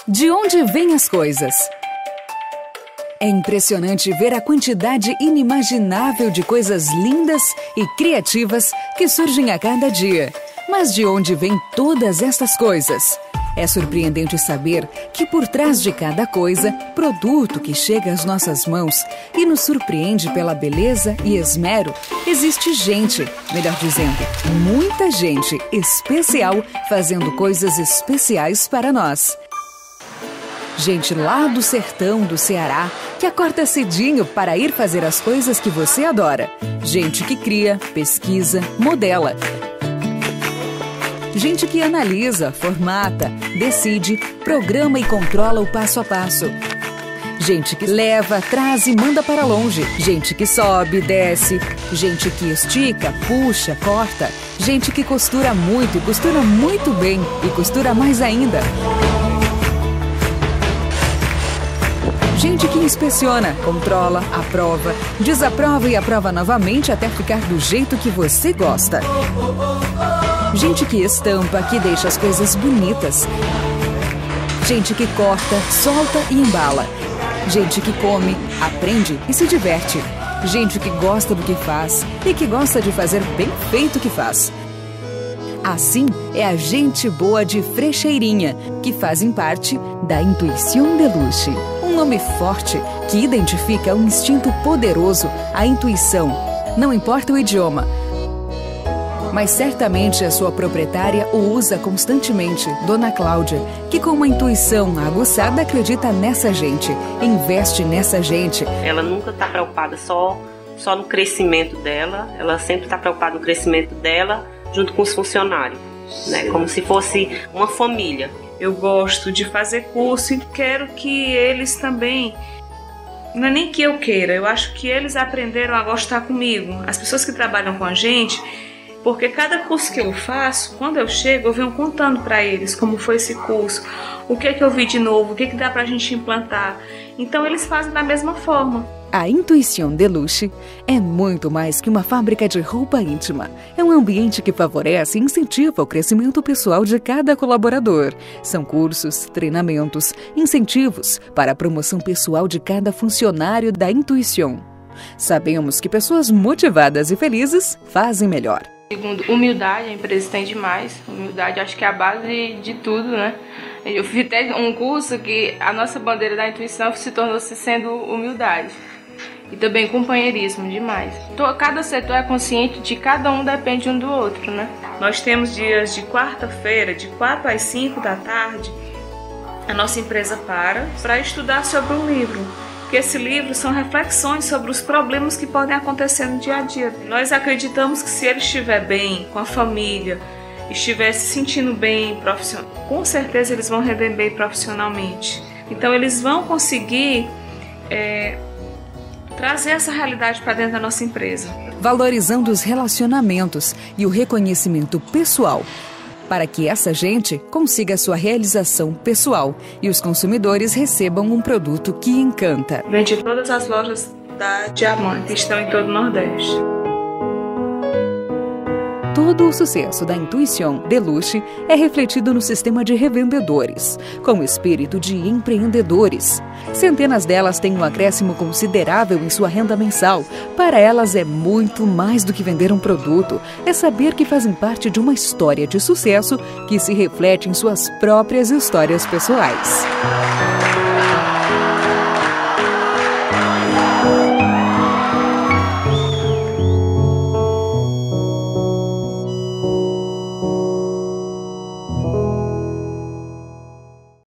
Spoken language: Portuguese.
De onde vêm as coisas? É impressionante ver a quantidade inimaginável de coisas lindas e criativas que surgem a cada dia. Mas de onde vêm todas estas coisas? É surpreendente saber que por trás de cada coisa, produto que chega às nossas mãos e nos surpreende pela beleza e esmero, existe gente, melhor dizendo, muita gente especial fazendo coisas especiais para nós. Gente lá do sertão do Ceará que acorda cedinho para ir fazer as coisas que você adora. Gente que cria, pesquisa, modela. Gente que analisa, formata, decide, programa e controla o passo a passo. Gente que leva, traz e manda para longe. Gente que sobe, desce. Gente que estica, puxa, corta. Gente que costura muito e costura muito bem e costura mais ainda. Gente que inspeciona, controla, aprova, desaprova e aprova novamente até ficar do jeito que você gosta. Gente que estampa, que deixa as coisas bonitas. Gente que corta, solta e embala. Gente que come, aprende e se diverte. Gente que gosta do que faz e que gosta de fazer bem feito o que faz. Assim é a gente boa de Frecheirinha, que fazem parte da Intuition Deluxe. Um nome forte que identifica um instinto poderoso, a intuição. Não importa o idioma, mas certamente a sua proprietária o usa constantemente, Dona Cláudia, que com uma intuição aguçada acredita nessa gente, investe nessa gente. Ela nunca está preocupada só no crescimento dela, ela sempre está preocupada no crescimento dela junto com os funcionários, né? Como se fosse uma família. Eu gosto de fazer curso e quero que eles também, não é nem que eu queira, eu acho que eles aprenderam a gostar comigo, as pessoas que trabalham com a gente, porque cada curso que eu faço, quando eu chego, eu venho contando para eles como foi esse curso, o que é que eu vi de novo, o que é que dá pra gente implantar. Então eles fazem da mesma forma. A Intuition Deluxe é muito mais que uma fábrica de roupa íntima. É um ambiente que favorece e incentiva o crescimento pessoal de cada colaborador. São cursos, treinamentos, incentivos para a promoção pessoal de cada funcionário da Intuition. Sabemos que pessoas motivadas e felizes fazem melhor. Segundo, humildade, a empresa tem demais. Humildade acho que é a base de tudo, né? Eu fiz até um curso que a nossa bandeira da Intuição se tornou sendo humildade. E também companheirismo, demais. Cada setor é consciente de cada um, depende um do outro, né? Nós temos dias de quarta-feira, de 4 às 5 da tarde, a nossa empresa para estudar sobre um livro. Porque esse livro são reflexões sobre os problemas que podem acontecer no dia a dia. Nós acreditamos que se ele estiver bem, com a família, estiver se sentindo bem, com certeza eles vão render bem profissionalmente. Então eles vão conseguir trazer essa realidade para dentro da nossa empresa. Valorizando os relacionamentos e o reconhecimento pessoal, para que essa gente consiga sua realização pessoal e os consumidores recebam um produto que encanta. Vende todas as lojas da Diamante, que estão em todo o Nordeste. Todo o sucesso da Intuition Deluxe é refletido no sistema de revendedores, com o espírito de empreendedores. Centenas delas têm um acréscimo considerável em sua renda mensal. Para elas é muito mais do que vender um produto, é saber que fazem parte de uma história de sucesso que se reflete em suas próprias histórias pessoais.